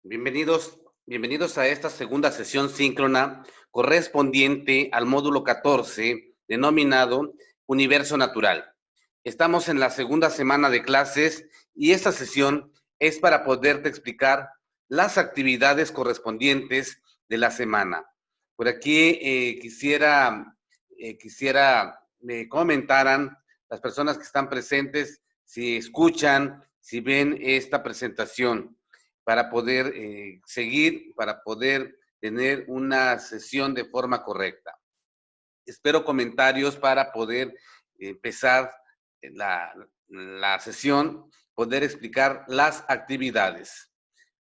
Bienvenidos a esta segunda sesión síncrona correspondiente al módulo 14, denominado Universo Natural. Estamos en la segunda semana de clases y esta sesión es para poderte explicar las actividades correspondientes de la semana. Por aquí quisiera me comentaran las personas que están presentes si escuchan, si ven esta presentación para poder seguir, para poder tener una sesión de forma correcta. Espero comentarios para poder empezar la sesión, poder explicar las actividades.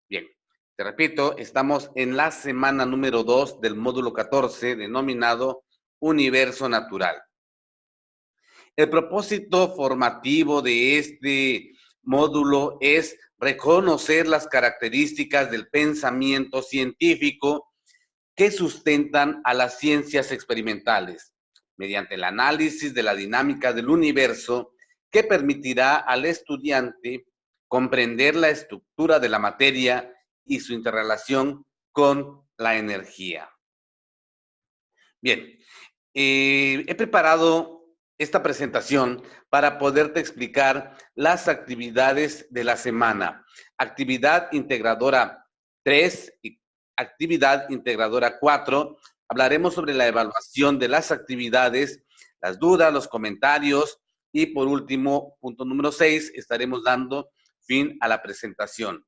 Bien, te repito, estamos en la semana número 2 del módulo 14, denominado Universo Natural. El propósito formativo de este módulo es reconocer las características del pensamiento científico que sustentan a las ciencias experimentales, mediante el análisis de la dinámica del universo que permitirá al estudiante comprender la estructura de la materia y su interrelación con la energía. Bien, he preparado esta presentación para poderte explicar las actividades de la semana. Actividad integradora 3 y actividad integradora 4. Hablaremos sobre la evaluación de las actividades, las dudas, los comentarios y por último, punto número 6, estaremos dando fin a la presentación.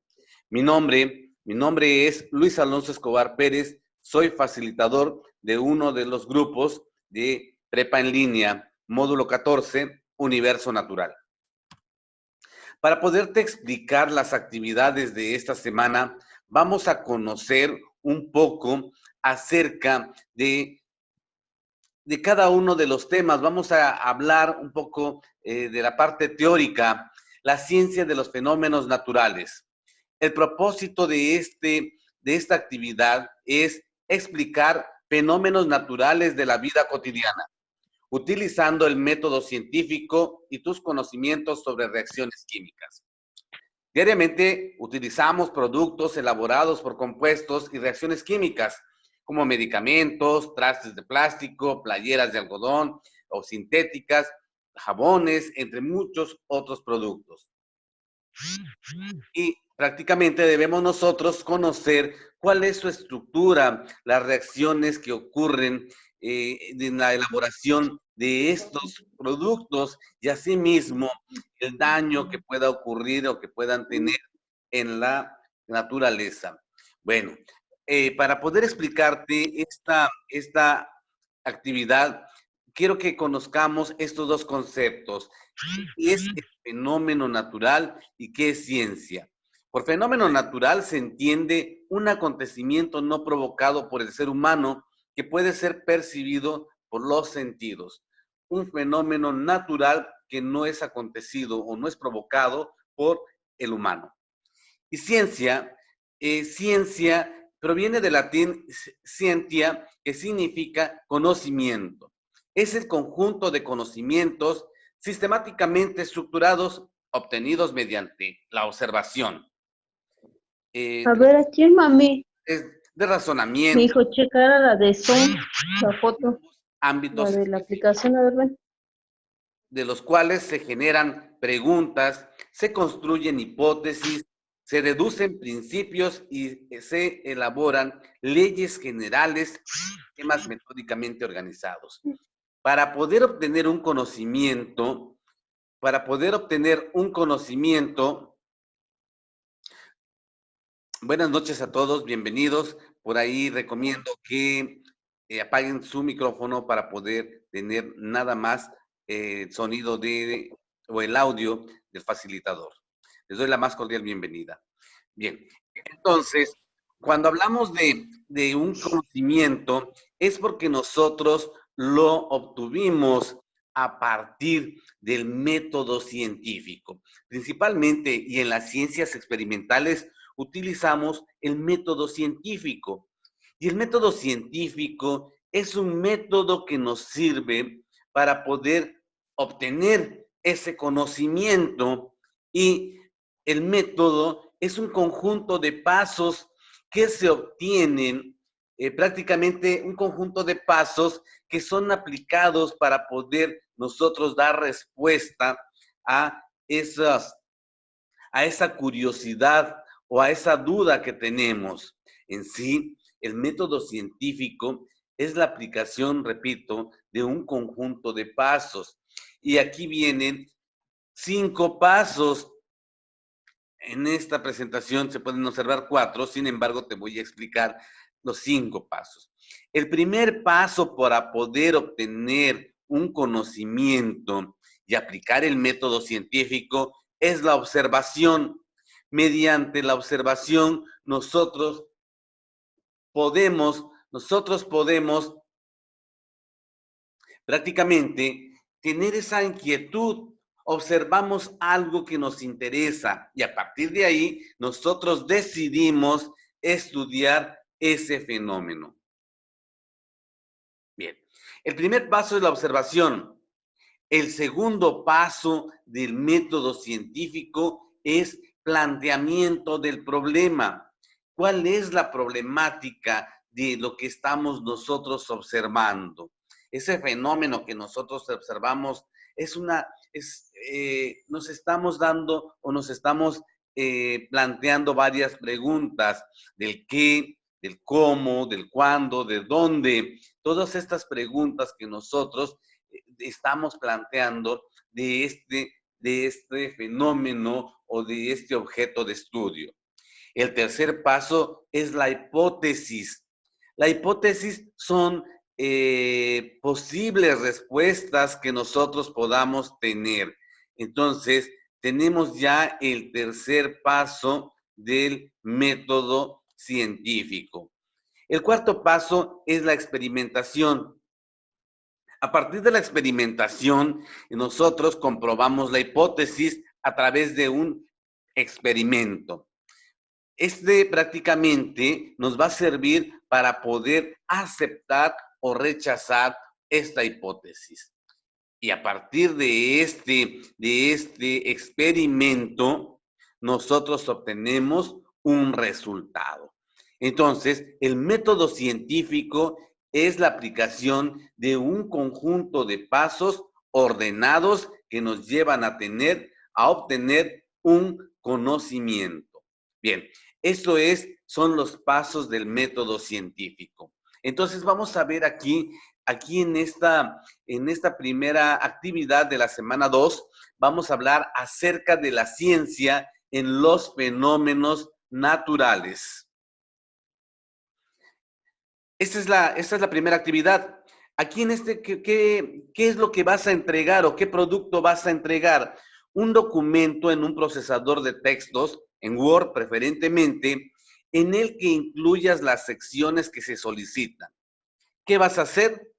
Mi nombre es Luis Alonso Escobar Pérez, soy facilitador de uno de los grupos de Prepa en Línea, módulo 14, Universo Natural. Para poderte explicar las actividades de esta semana, vamos a conocer un poco acerca de cada uno de los temas. Vamos a hablar un poco de la parte teórica, la ciencia de los fenómenos naturales. El propósito de esta actividad es explicar fenómenos naturales de la vida cotidiana, utilizando el método científico y tus conocimientos sobre reacciones químicas. Diariamente utilizamos productos elaborados por compuestos y reacciones químicas, como medicamentos, trastes de plástico, playeras de algodón o sintéticas, jabones, entre muchos otros productos. Y prácticamente debemos nosotros conocer cuál es su estructura, las reacciones que ocurren en la elaboración de estos productos y asimismo el daño que pueda ocurrir o que puedan tener en la naturaleza. Bueno, para poder explicarte esta actividad, quiero que conozcamos estos dos conceptos. ¿Qué es el fenómeno natural y qué es ciencia? Por fenómeno natural se entiende un acontecimiento no provocado por el ser humano que puede ser percibido por los sentidos. Un fenómeno natural que no es acontecido o no es provocado por el humano. Y ciencia proviene del latín scientia, que significa conocimiento. Es el conjunto de conocimientos sistemáticamente estructurados obtenidos mediante la observación. A ver, aquí el mami. Es de razonamiento. Me dijo checar la de Zoom, la foto. Ámbitos La de la aplicación, a ver, ven. De los cuales se generan preguntas, se construyen hipótesis, se deducen principios y se elaboran leyes generales, temas metódicamente organizados. Para poder obtener un conocimiento, buenas noches a todos, bienvenidos. Por ahí recomiendo que apaguen su micrófono para poder tener nada más el sonido o el audio del facilitador. Les doy la más cordial bienvenida. Bien, entonces, cuando hablamos de un conocimiento, es porque nosotros lo obtuvimos a partir del método científico. Principalmente, y en las ciencias experimentales, utilizamos el método científico. Y el método científico es un método que nos sirve para poder obtener ese conocimiento y el método es un conjunto de pasos que se obtienen, prácticamente un conjunto de pasos que son aplicados para poder nosotros dar respuesta a esa curiosidad o a esa duda que tenemos. En sí, el método científico es la aplicación, repito, de un conjunto de pasos. Y aquí vienen 5 pasos. En esta presentación se pueden observar 4, sin embargo, te voy a explicar los 5 pasos. El primer paso para poder obtener un conocimiento y aplicar el método científico es la observación. Mediante la observación, nosotros podemos prácticamente tener esa inquietud. Observamos algo que nos interesa y a partir de ahí nosotros decidimos estudiar ese fenómeno. Bien, el primer paso es la observación. El segundo paso del método científico es planteamiento del problema. ¿Cuál es la problemática de lo que estamos nosotros observando? Ese fenómeno que nosotros observamos nos estamos dando o nos estamos planteando varias preguntas del qué, del cómo, del cuándo, de dónde. Todas estas preguntas que nosotros estamos planteando de este fenómeno o de este objeto de estudio. El tercer paso es la hipótesis. La hipótesis son posibles respuestas que nosotros podamos tener. Entonces, tenemos ya el tercer paso del método científico. El cuarto paso es la experimentación. A partir de la experimentación, nosotros comprobamos la hipótesis a través de un experimento. Este prácticamente nos va a servir para poder aceptar o rechazar esta hipótesis. Y a partir de este experimento, nosotros obtenemos un resultado. Entonces, el método científico es la aplicación de un conjunto de pasos ordenados que nos llevan a obtener un conocimiento. Bien, eso son los pasos del método científico. Entonces, vamos a ver aquí en esta primera actividad de la semana 2, vamos a hablar acerca de la ciencia en los fenómenos naturales. Esta es la primera actividad. Aquí en ¿qué es lo que vas a entregar o qué producto vas a entregar? Un documento en un procesador de textos, en Word preferentemente, en el que incluyas las secciones que se solicitan. ¿Qué vas a hacer?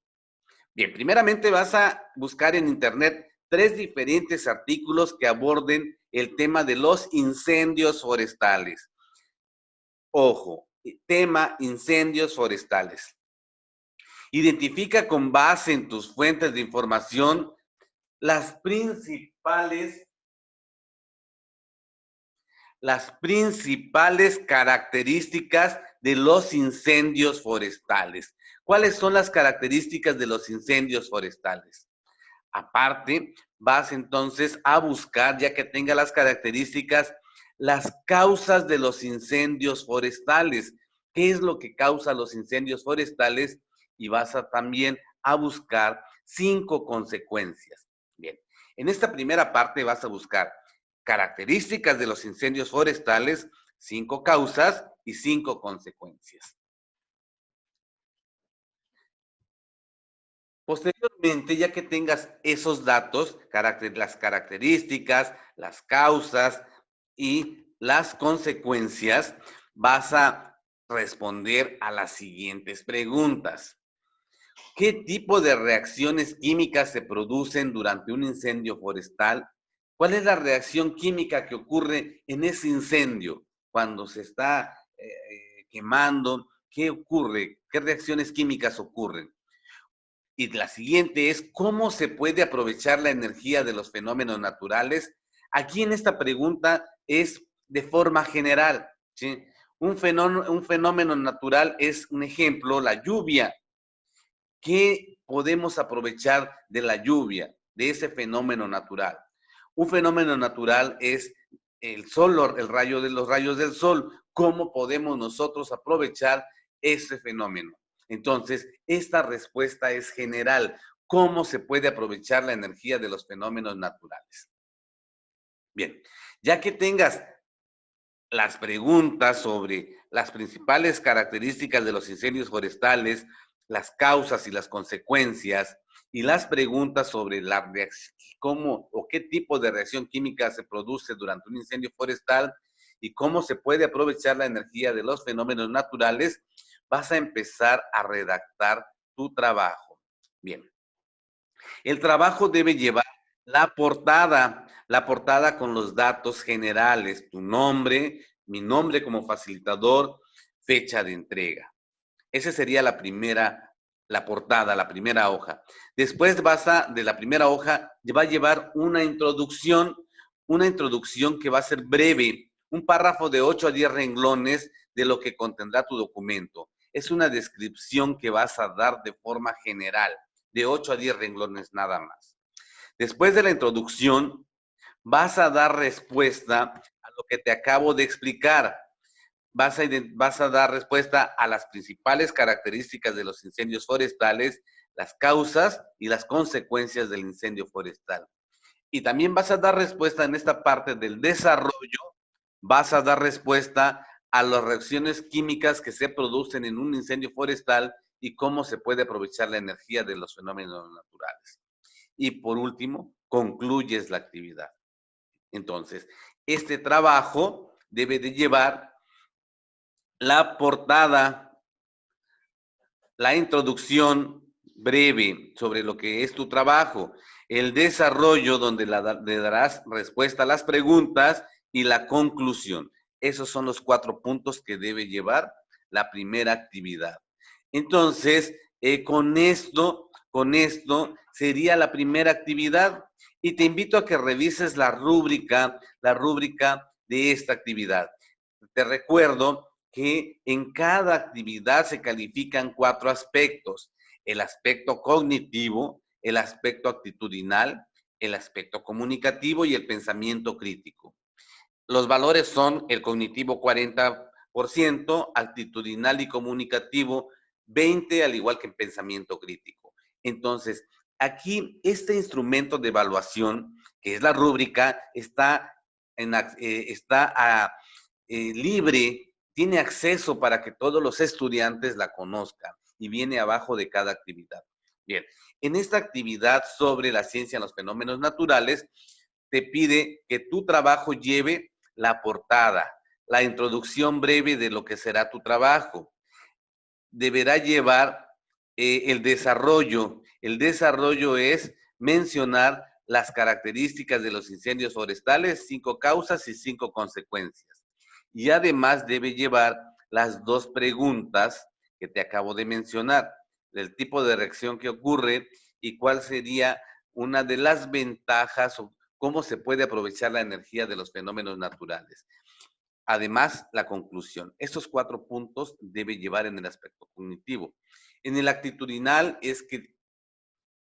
Bien, primeramente vas a buscar en internet 3 diferentes artículos que aborden el tema de los incendios forestales. Ojo, tema incendios forestales. Identifica con base en tus fuentes de información las principales características de los incendios forestales. ¿Cuáles son las características de los incendios forestales? Aparte, vas entonces a buscar, ya que tenga las características, las causas de los incendios forestales. ¿Qué es lo que causa los incendios forestales? Y vas también a buscar 5 consecuencias. Bien, en esta primera parte vas a buscar características de los incendios forestales, 5 causas y 5 consecuencias. Posteriormente, ya que tengas esos datos, las características, las causas y las consecuencias, vas a responder a las siguientes preguntas. ¿Qué tipo de reacciones químicas se producen durante un incendio forestal? ¿Cuál es la reacción química que ocurre en ese incendio cuando se está quemando? ¿Qué ocurre? ¿Qué reacciones químicas ocurren? Y la siguiente es, ¿cómo se puede aprovechar la energía de los fenómenos naturales? Aquí en esta pregunta es de forma general, ¿sí? Un fenómeno natural es un ejemplo, la lluvia. ¿Qué podemos aprovechar de la lluvia, de ese fenómeno natural? Un fenómeno natural es el sol, los rayos del sol. ¿Cómo podemos nosotros aprovechar ese fenómeno? Entonces, esta respuesta es general. ¿Cómo se puede aprovechar la energía de los fenómenos naturales? Bien, ya que tengas las preguntas sobre las principales características de los incendios forestales, las causas y las consecuencias, y las preguntas sobre cómo o qué tipo de reacción química se produce durante un incendio forestal y cómo se puede aprovechar la energía de los fenómenos naturales, vas a empezar a redactar tu trabajo. Bien, el trabajo debe llevar la portada con los datos generales, tu nombre, mi nombre como facilitador, fecha de entrega. Esa sería la portada, la primera hoja. Después de la primera hoja, va a llevar una introducción que va a ser breve, un párrafo de 8 a 10 renglones de lo que contendrá tu documento. Es una descripción que vas a dar de forma general, de 8 a 10 renglones nada más. Después de la introducción, vas a dar respuesta a lo que te acabo de explicar. Vas a dar respuesta a las principales características de los incendios forestales, las causas y las consecuencias del incendio forestal. Y también vas a dar respuesta en esta parte del desarrollo, vas a dar respuesta a las reacciones químicas que se producen en un incendio forestal y cómo se puede aprovechar la energía de los fenómenos naturales. Y por último, concluyes la actividad. Entonces, este trabajo debe de llevar la portada, la introducción breve sobre lo que es tu trabajo, el desarrollo donde le darás respuesta a las preguntas y la conclusión. Esos son los 4 puntos que debe llevar la primera actividad. Entonces, con esto sería la primera actividad y te invito a que revises la rúbrica de esta actividad. Te recuerdo que en cada actividad se califican 4 aspectos: el aspecto cognitivo, el aspecto actitudinal, el aspecto comunicativo y el pensamiento crítico. Los valores son el cognitivo 40%, actitudinal y comunicativo 20%, al igual que en pensamiento crítico. Entonces, aquí este instrumento de evaluación, que es la rúbrica, está libre, tiene acceso para que todos los estudiantes la conozcan y viene abajo de cada actividad. Bien, en esta actividad sobre la ciencia en los fenómenos naturales, te pide que tu trabajo lleve la portada, la introducción breve de lo que será tu trabajo. Deberá llevar el desarrollo. El desarrollo es mencionar las características de los incendios forestales, 5 causas y 5 consecuencias. Y además debe llevar las 2 preguntas que te acabo de mencionar, del tipo de reacción que ocurre y cuál sería una de las ventajas o cómo se puede aprovechar la energía de los fenómenos naturales. Además, la conclusión. Estos 4 puntos debe llevar en el aspecto cognitivo. En el actitudinal es que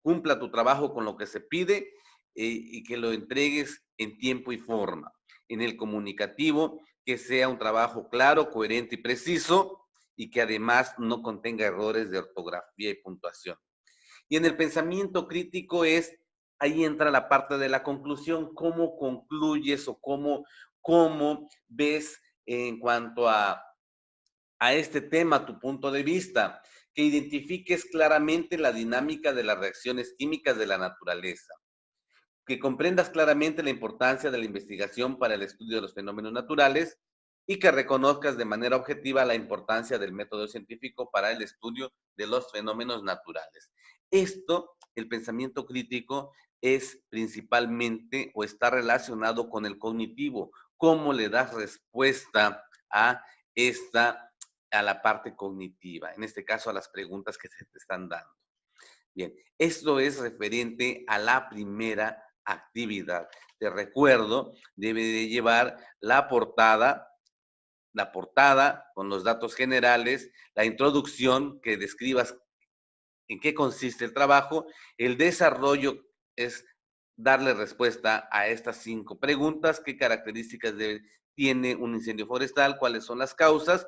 cumpla tu trabajo con lo que se pide y que lo entregues en tiempo y forma. En el comunicativo, que sea un trabajo claro, coherente y preciso y que además no contenga errores de ortografía y puntuación. Y en el pensamiento crítico ahí entra la parte de la conclusión, cómo concluyes o cómo ves en cuanto a este tema tu punto de vista, que identifiques claramente la dinámica de las reacciones químicas de la naturaleza, que comprendas claramente la importancia de la investigación para el estudio de los fenómenos naturales y que reconozcas de manera objetiva la importancia del método científico para el estudio de los fenómenos naturales. Esto, el pensamiento crítico, es principalmente o está relacionado con el cognitivo. ¿Cómo le das respuesta a la parte cognitiva? En este caso, a las preguntas que se te están dando. Bien, esto es referente a la primera actividad. Te recuerdo, debe de llevar la portada con los datos generales, la introducción que describas en qué consiste el trabajo, el desarrollo es darle respuesta a estas 5 preguntas, qué características tiene un incendio forestal, cuáles son las causas,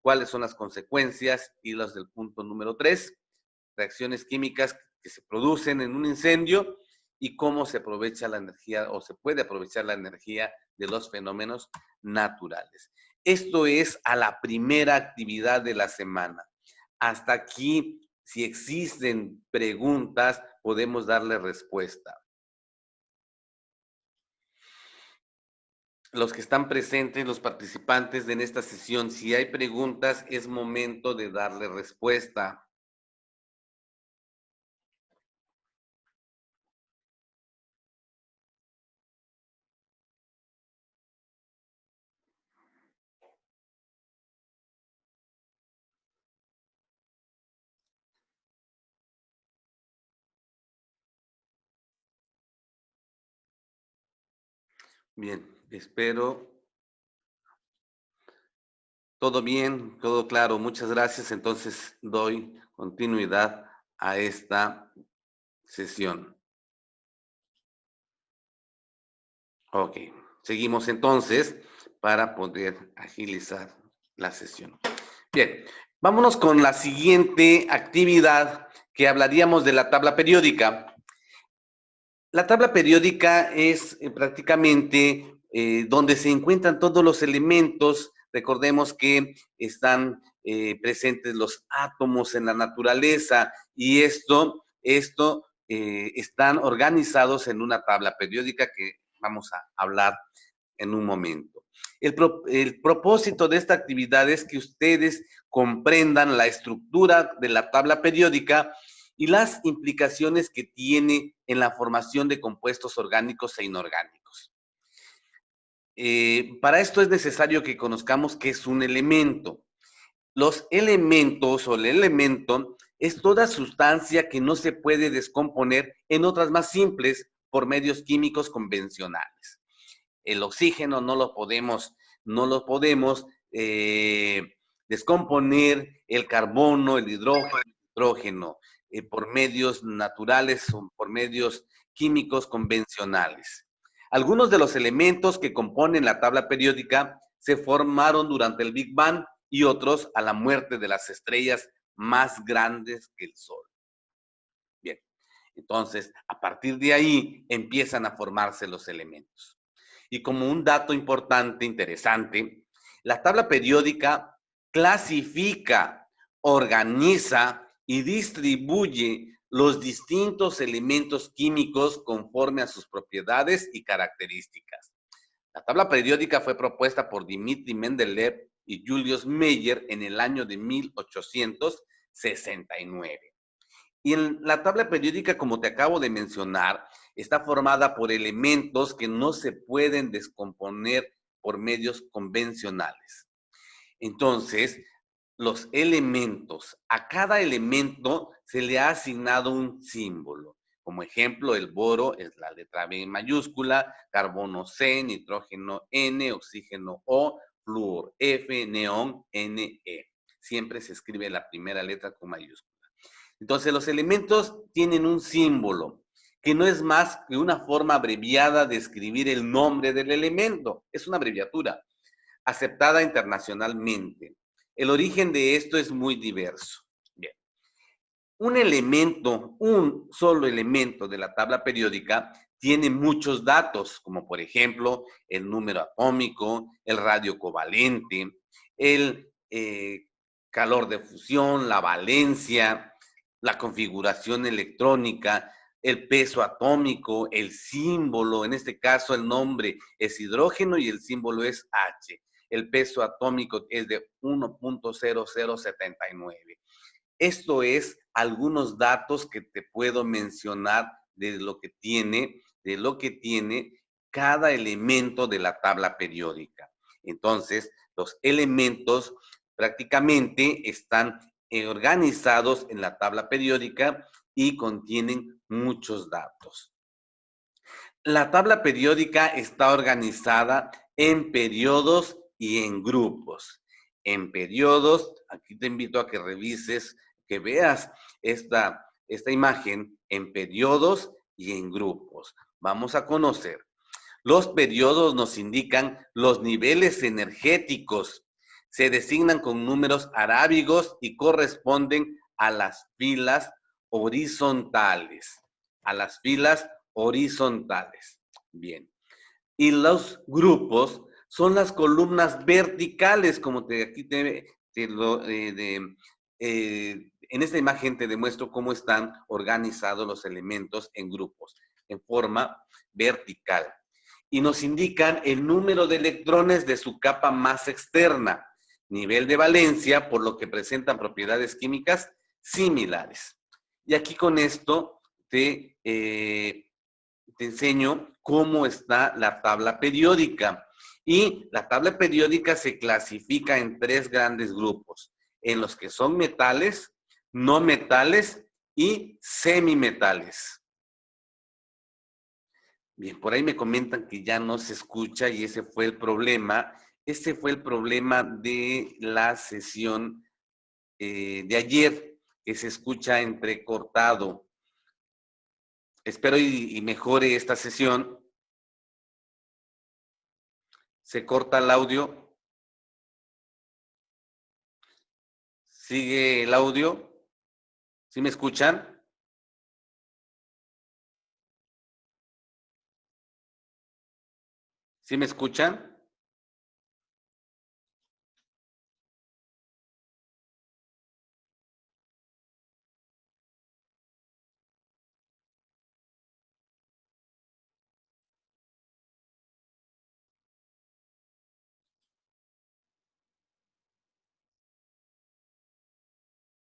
cuáles son las consecuencias y los del punto número 3, reacciones químicas que se producen en un incendio y cómo se aprovecha la energía o se puede aprovechar la energía de los fenómenos naturales. Esto es a la primera actividad de la semana. Hasta aquí, si existen preguntas, podemos darle respuesta. Los que están presentes, los participantes en esta sesión, si hay preguntas, es momento de darle respuesta. Bien, espero. Todo bien, todo claro. Muchas gracias. Entonces doy continuidad a esta sesión. Ok, seguimos entonces para poder agilizar la sesión. Bien, vámonos con la siguiente actividad que hablaríamos de la tabla periódica. La tabla periódica es prácticamente donde se encuentran todos los elementos. Recordemos que están presentes los átomos en la naturaleza y están organizados en una tabla periódica que vamos a hablar en un momento. El propósito de esta actividad es que ustedes comprendan la estructura de la tabla periódica y las implicaciones que tiene en la formación de compuestos orgánicos e inorgánicos. Para esto es necesario que conozcamos qué es un elemento. Los elementos o el elemento es toda sustancia que no se puede descomponer en otras más simples por medios químicos convencionales. El oxígeno no lo podemos descomponer, el carbono, el hidrógeno, por medios naturales o por medios químicos convencionales. Algunos de los elementos que componen la tabla periódica se formaron durante el Big Bang y otros a la muerte de las estrellas más grandes que el Sol. Bien, entonces, a partir de ahí empiezan a formarse los elementos. Y como un dato importante, interesante, la tabla periódica clasifica, organiza y distribuye los distintos elementos químicos conforme a sus propiedades y características. La tabla periódica fue propuesta por Dmitri Mendeleev y Julius Meyer en el año de 1869. Y en la tabla periódica, como te acabo de mencionar, está formada por elementos que no se pueden descomponer por medios convencionales. Entonces, los elementos, a cada elemento se le ha asignado un símbolo. Como ejemplo, el boro es la letra B mayúscula, carbono C, nitrógeno N, oxígeno O, flúor F, neón Ne. Siempre se escribe la primera letra con mayúscula. Entonces, los elementos tienen un símbolo, que no es más que una forma abreviada de escribir el nombre del elemento. Es una abreviatura, aceptada internacionalmente. El origen de esto es muy diverso. Bien. Un solo elemento de la tabla periódica tiene muchos datos, como por ejemplo el número atómico, el radio covalente, el calor de fusión, la valencia, la configuración electrónica, el peso atómico, el símbolo, en este caso el nombre es hidrógeno y el símbolo es H. El peso atómico es de 1.0079. Esto es algunos datos que te puedo mencionar de lo que tiene cada elemento de la tabla periódica. Entonces, los elementos prácticamente están organizados en la tabla periódica y contienen muchos datos. La tabla periódica está organizada en periodos y en grupos. En periodos, aquí te invito a que revises, que veas esta imagen en periodos y en grupos. Vamos a conocer. Los periodos nos indican los niveles energéticos. Se designan con números arábigos y corresponden a las filas horizontales. A las filas horizontales. Bien. Y los grupos son las columnas verticales, como en esta imagen te demuestro cómo están organizados los elementos en grupos, en forma vertical. Y nos indican el número de electrones de su capa más externa, nivel de valencia, por lo que presentan propiedades químicas similares. Y aquí con esto te enseño cómo está la tabla periódica. Y la tabla periódica se clasifica en 3 grandes grupos, en los que son metales, no metales y semimetales. Bien, por ahí me comentan que ya no se escucha y ese fue el problema. Ese fue el problema de la sesión de ayer, que se escucha entrecortado. Espero y mejore esta sesión. Se corta el audio. ¿Sigue el audio? ¿Sí me escuchan? ¿Sí me escuchan?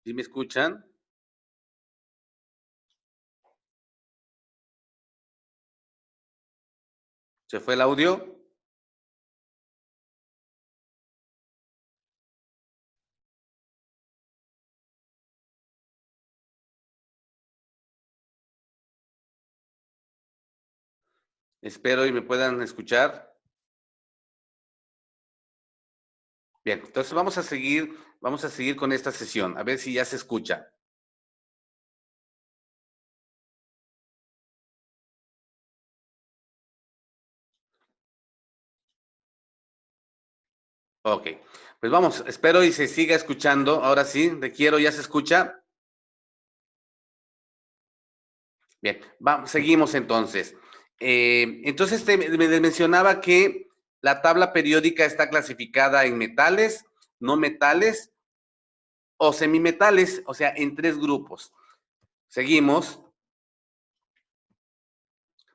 ¿Sí me escuchan? ¿Se fue el audio? Espero y me puedan escuchar. Bien, entonces vamos a seguir con esta sesión, a ver si ya se escucha. Ok, pues vamos, espero y se siga escuchando. Ahora sí, te quiero, ¿ya se escucha? Bien, vamos, seguimos entonces. Entonces me mencionaba que la tabla periódica está clasificada en metales, no metales o semimetales, o sea, en 3 grupos. Seguimos.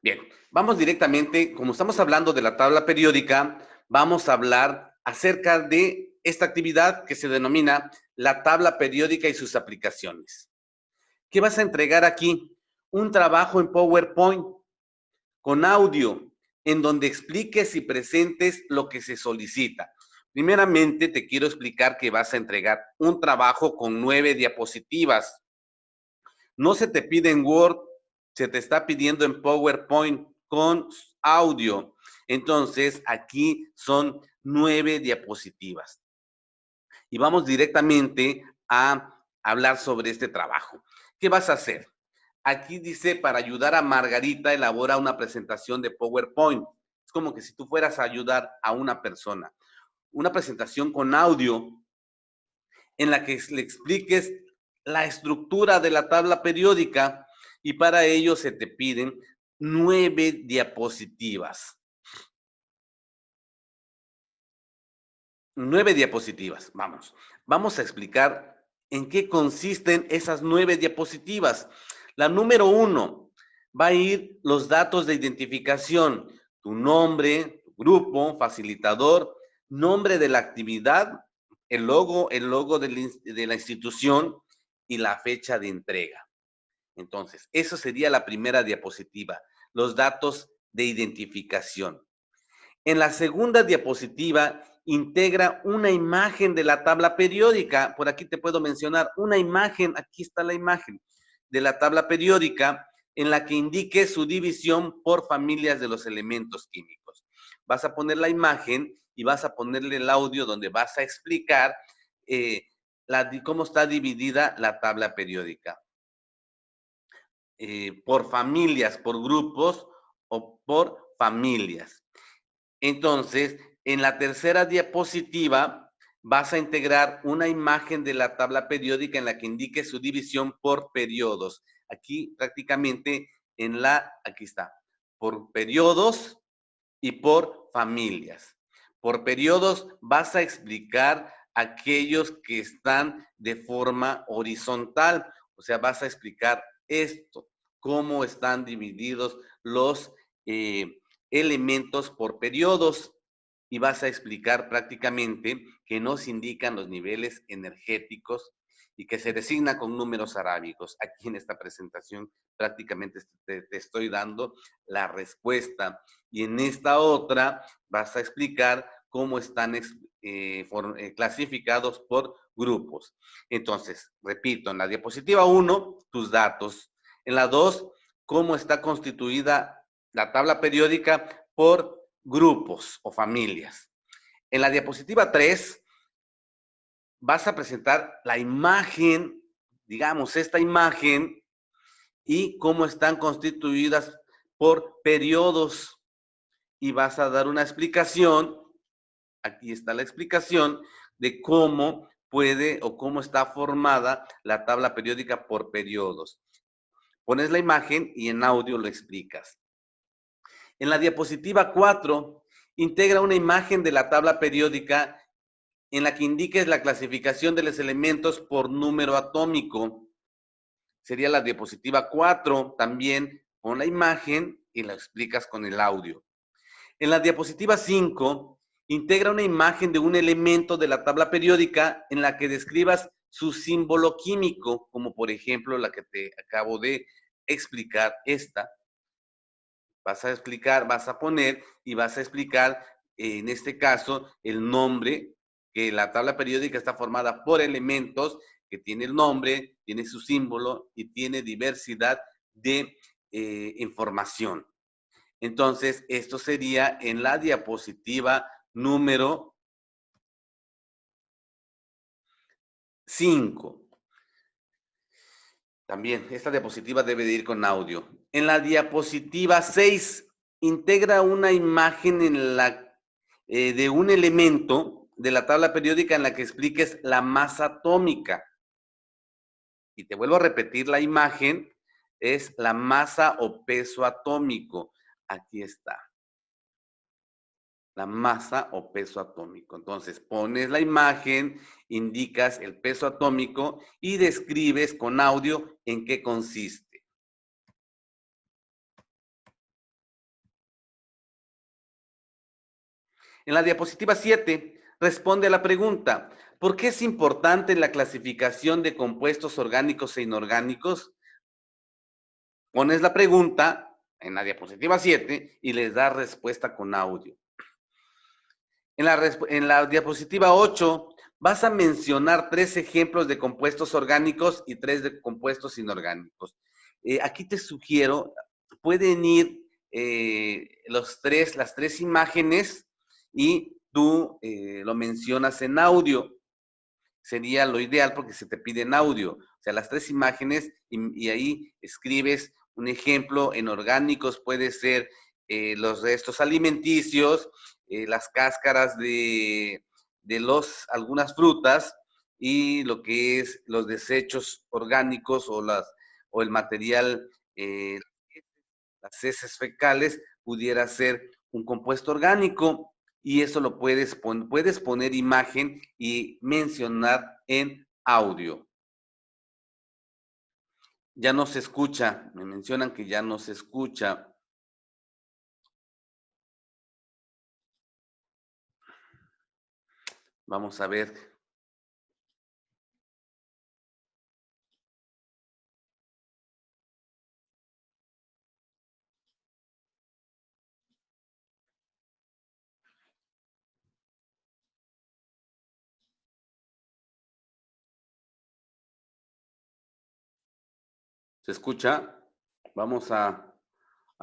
Bien, vamos directamente, como estamos hablando de la tabla periódica, vamos a hablar acerca de esta actividad que se denomina la tabla periódica y sus aplicaciones. ¿Qué vas a entregar aquí? Un trabajo en PowerPoint con audio, en donde expliques y presentes lo que se solicita. Primeramente, te quiero explicar que vas a entregar un trabajo con 9 diapositivas. No se te pide en Word, se te está pidiendo en PowerPoint con audio. Entonces, aquí son 9 diapositivas. Y vamos directamente a hablar sobre este trabajo. ¿Qué vas a hacer? Aquí dice, para ayudar a Margarita, elabora una presentación de PowerPoint. Es como que si tú fueras a ayudar a una persona. Una presentación con audio en la que le expliques la estructura de la tabla periódica y para ello se te piden 9 diapositivas. 9 diapositivas, vamos. Vamos a explicar en qué consisten esas 9 diapositivas. La número 1 va a ir los datos de identificación, tu nombre, tu grupo, facilitador, nombre de la actividad, el logo de la institución y la fecha de entrega. Entonces, eso sería la primera diapositiva, los datos de identificación. En la segunda diapositiva, integra una imagen de la tabla periódica. Por aquí te puedo mencionar una imagen, aquí está la imagen de la tabla periódica, en la que indique su división por familias de los elementos químicos. Vas a poner la imagen y vas a ponerle el audio donde vas a explicar cómo está dividida la tabla periódica. Por familias, por grupos o por familias. Entonces, en la tercera diapositiva vas a integrar una imagen de la tabla periódica en la que indique su división por periodos. Aquí prácticamente aquí está, por periodos y por familias. Por periodos vas a explicar aquellos que están de forma horizontal, o sea, vas a explicar esto, cómo están divididos los elementos por periodos, y vas a explicar prácticamente que nos indican los niveles energéticos y que se designa con números arábicos. Aquí en esta presentación prácticamente te estoy dando la respuesta, y en esta otra vas a explicar cómo están clasificados por grupos. Entonces, repito, en la diapositiva 1, tus datos. En la 2, cómo está constituida la tabla periódica por grupos o familias. En la diapositiva 3, vas a presentar la imagen, digamos, esta imagen, y cómo están constituidas por periodos. Y vas a dar una explicación, aquí está la explicación, de cómo puede o cómo está formada la tabla periódica por periodos. Pones la imagen y en audio lo explicas. En la diapositiva 4, integra una imagen de la tabla periódica en la que indiques la clasificación de los elementos por número atómico. Sería la diapositiva 4, también pon la imagen y la explicas con el audio. En la diapositiva 5, integra una imagen de un elemento de la tabla periódica en la que describas su símbolo químico, como por ejemplo la que te acabo de explicar, esta. Vas a explicar, vas a poner y vas a explicar, en este caso, el nombre, que la tabla periódica está formada por elementos que tiene el nombre, tiene su símbolo y tiene diversidad de información. Entonces, esto sería en la diapositiva número 5. También, esta diapositiva debe de ir con audio. En la diapositiva 6, integra una imagen de un elemento de la tabla periódica en la que expliques la masa atómica. Y te vuelvo a repetir, la imagen es la masa o peso atómico. Aquí está. La masa o peso atómico. Entonces, pones la imagen, indicas el peso atómico y describes con audio en qué consiste. En la diapositiva 7, responde a la pregunta: ¿por qué es importante la clasificación de compuestos orgánicos e inorgánicos? Pones la pregunta en la diapositiva 7 y les das respuesta con audio. En la diapositiva 8, vas a mencionar 3 ejemplos de compuestos orgánicos y 3 de compuestos inorgánicos. Aquí te sugiero, pueden ir las 3 imágenes y tú lo mencionas en audio. Sería lo ideal porque se te pide en audio. O sea, las 3 imágenes y ahí escribes un ejemplo. En orgánicos puede ser los restos alimenticios, las cáscaras de algunas frutas, y lo que es los desechos orgánicos o el material, las heces fecales, pudiera ser un compuesto orgánico, y eso lo puedes poner imagen y mencionar en audio. Ya no se escucha, me mencionan que ya no se escucha. Vamos a ver. ¿Se escucha? Vamos a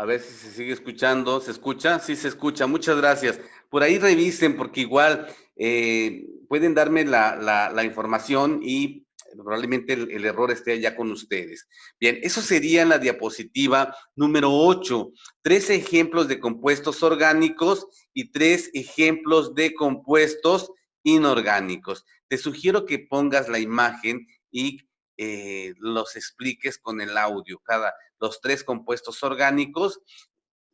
ver si se sigue escuchando. ¿Se escucha? Sí, se escucha. Muchas gracias. Por ahí revisen, porque igual pueden darme la información y probablemente el error esté allá con ustedes. Bien, eso sería en la diapositiva número 8. 3 ejemplos de compuestos orgánicos y 3 ejemplos de compuestos inorgánicos. Te sugiero que pongas la imagen y los expliques con el audio, los 3 compuestos orgánicos.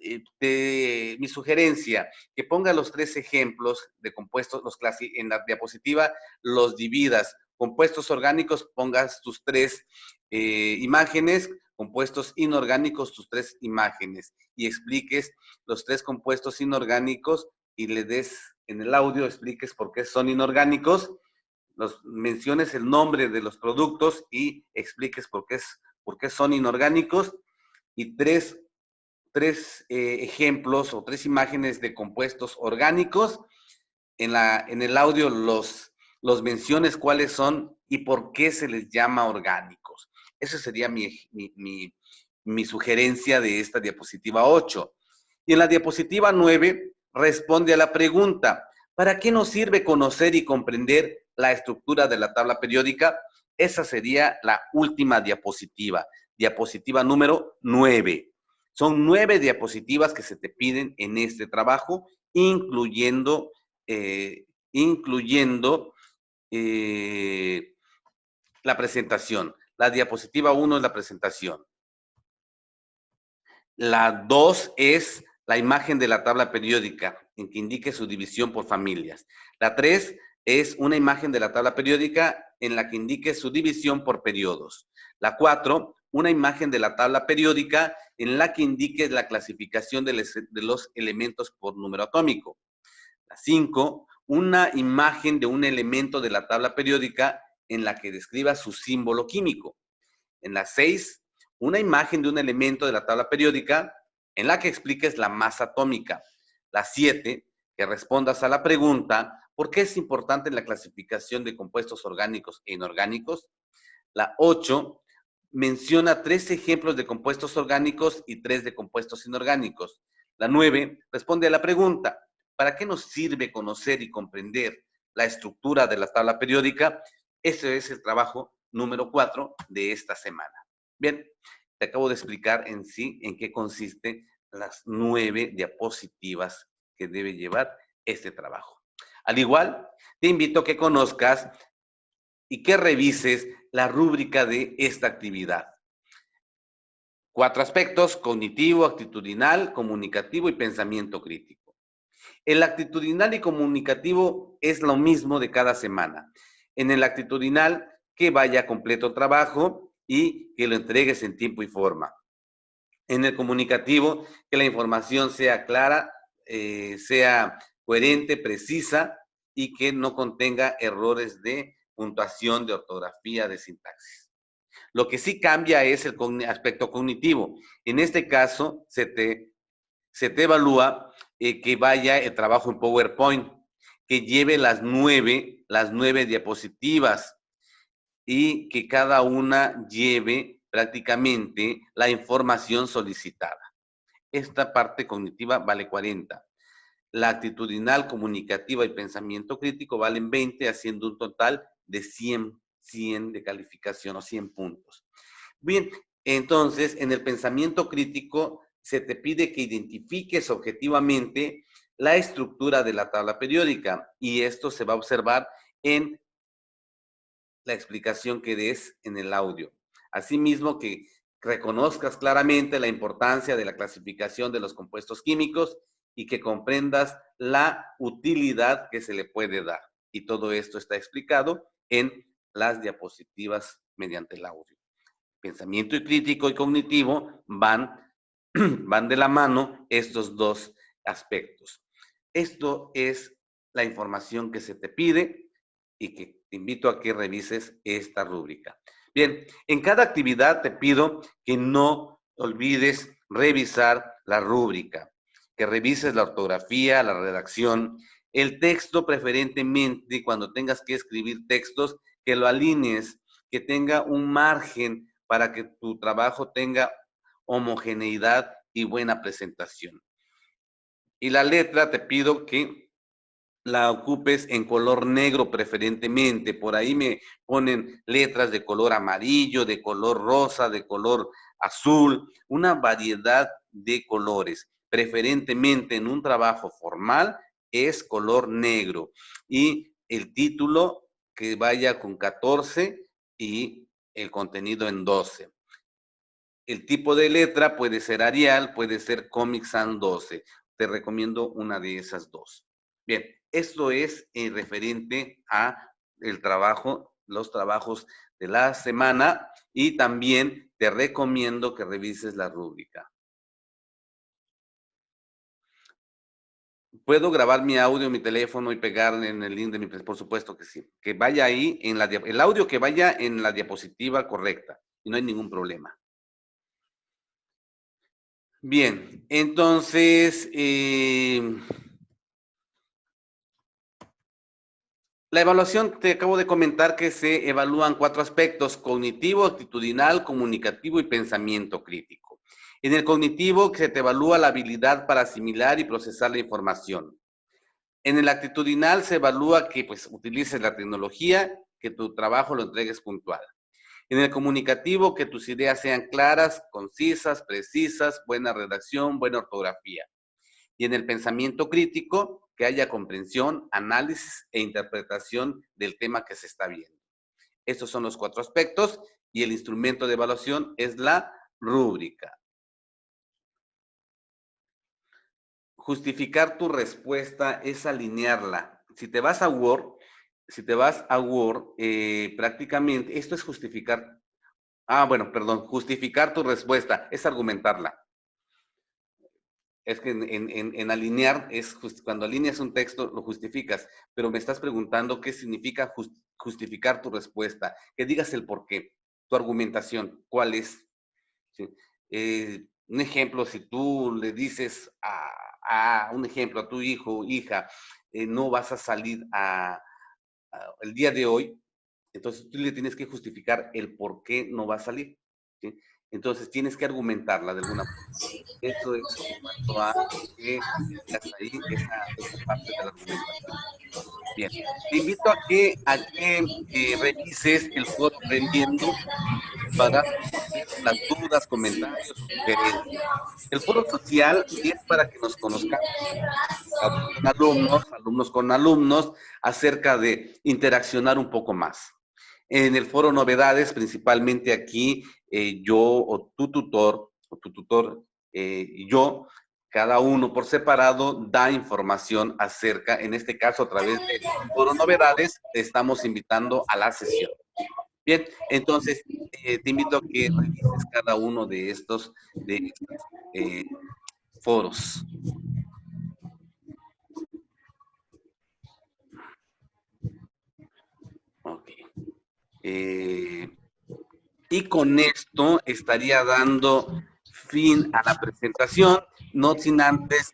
Mi sugerencia, que ponga los 3 ejemplos de compuestos, en la diapositiva los dividas. Compuestos orgánicos, pongas tus 3 imágenes, compuestos inorgánicos, tus 3 imágenes, y expliques los 3 compuestos inorgánicos y le des en el audio, expliques por qué son inorgánicos, menciones el nombre de los productos y expliques por qué son inorgánicos, y 3 ejemplos o 3 imágenes de compuestos orgánicos. En el audio los menciones cuáles son y por qué se les llama orgánicos. Esa sería mi sugerencia de esta diapositiva 8. Y en la diapositiva 9 responde a la pregunta: ¿para qué nos sirve conocer y comprender la estructura de la tabla periódica? Esa sería la última diapositiva, diapositiva número 9. Son 9 diapositivas que se te piden en este trabajo, incluyendo la presentación. La diapositiva 1 es la presentación. La 2 es la imagen de la tabla periódica, en que indique su división por familias. La 3 es una imagen de la tabla periódica en la que indique su división por periodos. La 4, una imagen de la tabla periódica en la que indique la clasificación de los elementos por número atómico. La 5, una imagen de un elemento de la tabla periódica en la que describa su símbolo químico. En la 6, una imagen de un elemento de la tabla periódica en la que expliques la masa atómica. La 7, que respondas a la pregunta: ¿por qué es importante la clasificación de compuestos orgánicos e inorgánicos? La 8, menciona 3 ejemplos de compuestos orgánicos y 3 de compuestos inorgánicos. La 9, responde a la pregunta: ¿para qué nos sirve conocer y comprender la estructura de la tabla periódica? Ese es el trabajo número 4 de esta semana. Bien, te acabo de explicar en sí en qué consiste las 9 diapositivas que debe llevar este trabajo. Al igual, te invito a que conozcas y que revises la rúbrica de esta actividad. 4 aspectos: cognitivo, actitudinal, comunicativo y pensamiento crítico. El actitudinal y comunicativo es lo mismo de cada semana. En el actitudinal, que vaya completo trabajo y que lo entregues en tiempo y forma. En el comunicativo, que la información sea clara, sea coherente, precisa y que no contenga errores de puntuación, de ortografía, de sintaxis. Lo que sí cambia es el aspecto cognitivo. En este caso, se te evalúa que vaya el trabajo en PowerPoint, que lleve las 9 diapositivas y que cada una lleve prácticamente la información solicitada. Esta parte cognitiva vale 40. La actitudinal, comunicativa y pensamiento crítico valen 20, haciendo un total de 100 de calificación o 100 puntos. Bien, entonces, en el pensamiento crítico se te pide que identifiques objetivamente la estructura de la tabla periódica, y esto se va a observar en la explicación que des en el audio. Asimismo, que reconozcas claramente la importancia de la clasificación de los compuestos químicos y que comprendas la utilidad que se le puede dar. Y todo esto está explicado en las diapositivas mediante el audio. Pensamiento y crítico y cognitivo van de la mano estos 2 aspectos. Esto es la información que se te pide y que te invito a que revises esta rúbrica. Bien, en cada actividad te pido que no olvides revisar la rúbrica, que revises la ortografía, la redacción, el texto, preferentemente cuando tengas que escribir textos, que lo alinees, que tenga un margen para que tu trabajo tenga homogeneidad y buena presentación. Y la letra te pido que la ocupes en color negro preferentemente. Por ahí me ponen letras de color amarillo, de color rosa, de color azul, una variedad de colores. Preferentemente en un trabajo formal es color negro. Y el título que vaya con 14 y el contenido en 12. El tipo de letra puede ser Arial, puede ser Comic Sans 12. Te recomiendo una de esas dos. Bien, esto es referente a los trabajos de la semana, y también te recomiendo que revises la rúbrica. ¿Puedo grabar mi audio en mi teléfono y pegar en el link de mi... Por supuesto que sí. Que vaya ahí, el audio que vaya en la diapositiva correcta, y no hay ningún problema. Bien, entonces, la evaluación, te acabo de comentar que se evalúan 4 aspectos: cognitivo, actitudinal, comunicativo y pensamiento crítico. En el cognitivo, se te evalúa la habilidad para asimilar y procesar la información. En el actitudinal se evalúa que pues utilices la tecnología, que tu trabajo lo entregues puntual. En el comunicativo, que tus ideas sean claras, concisas, precisas, buena redacción, buena ortografía. Y en el pensamiento crítico, que haya comprensión, análisis e interpretación del tema que se está viendo. Estos son los 4 aspectos, y el instrumento de evaluación es la rúbrica. Justificar tu respuesta es alinearla. Si te vas a Word, prácticamente esto es justificar. Justificar tu respuesta es argumentarla. Es que en alinear es cuando alineas un texto, lo justificas, pero me estás preguntando qué significa justificar tu respuesta, que digas el por qué, tu argumentación, cuál es. ¿Sí? Un ejemplo, si tú le dices un ejemplo a tu hijo o hija, no vas a salir el día de hoy, entonces tú le tienes que justificar el por qué no va a salir. ¿Sí? Entonces tienes que argumentarla de alguna forma. Eso es en cuanto a que tengas ahí esa parte de la argumentación. Bien, te invito a que revises el foro Aprendiendo para responder las dudas, comentarios, sugerencias. El foro social es para que nos conozcamos con alumnos con alumnos, acerca de interaccionar un poco más. En el foro Novedades, principalmente aquí, yo o tu tutor y yo, cada uno por separado, da información acerca, en este caso a través de foro Novedades, te estamos invitando a la sesión. Bien, entonces te invito a que revises cada uno de estos foros. Ok. Y con esto estaría dando fin a la presentación, no sin antes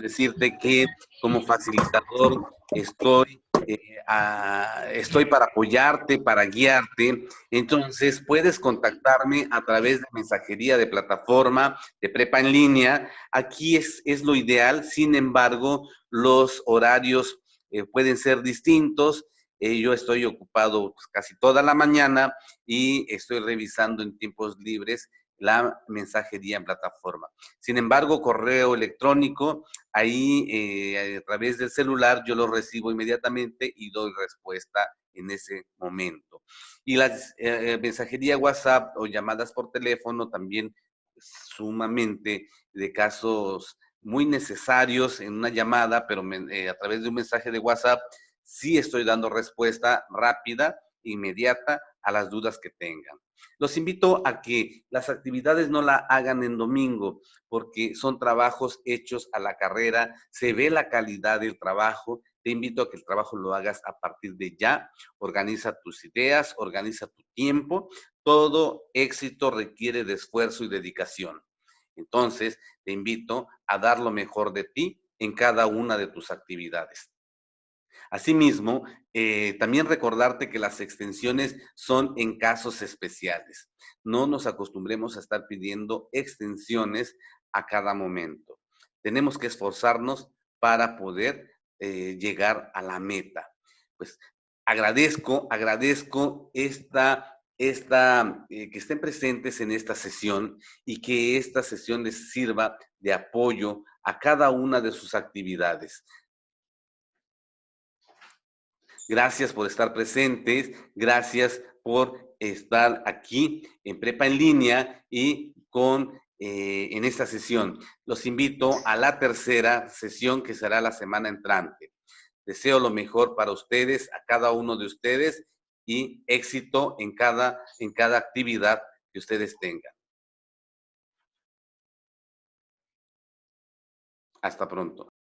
decirte que como facilitador estoy para apoyarte, para guiarte. Entonces puedes contactarme a través de mensajería de plataforma de Prepa en Línea. Aquí es lo ideal. Sin embargo, los horarios pueden ser distintos. Yo estoy ocupado pues, casi toda la mañana, y estoy revisando en tiempos libres la mensajería en plataforma. Sin embargo, correo electrónico, ahí a través del celular yo lo recibo inmediatamente y doy respuesta en ese momento. Y la mensajería WhatsApp o llamadas por teléfono también, sumamente de casos muy necesarios en una llamada, pero a través de un mensaje de WhatsApp sí estoy dando respuesta rápida, inmediata, a las dudas que tengan. Los invito a que las actividades no la hagan en domingo, porque son trabajos hechos a la carrera, se ve la calidad del trabajo. Te invito a que el trabajo lo hagas a partir de ya. Organiza tus ideas, organiza tu tiempo. Todo éxito requiere de esfuerzo y dedicación. Entonces, te invito a dar lo mejor de ti en cada una de tus actividades. Asimismo, también recordarte que las extensiones son en casos especiales. No nos acostumbremos a estar pidiendo extensiones a cada momento. Tenemos que esforzarnos para poder llegar a la meta. Pues agradezco que estén presentes en esta sesión y que esta sesión les sirva de apoyo a cada una de sus actividades. Gracias por estar presentes, gracias por estar aquí en Prepa en Línea y en esta sesión. Los invito a la tercera sesión que será la semana entrante. Deseo lo mejor para ustedes, a cada uno de ustedes, y éxito en cada actividad que ustedes tengan. Hasta pronto.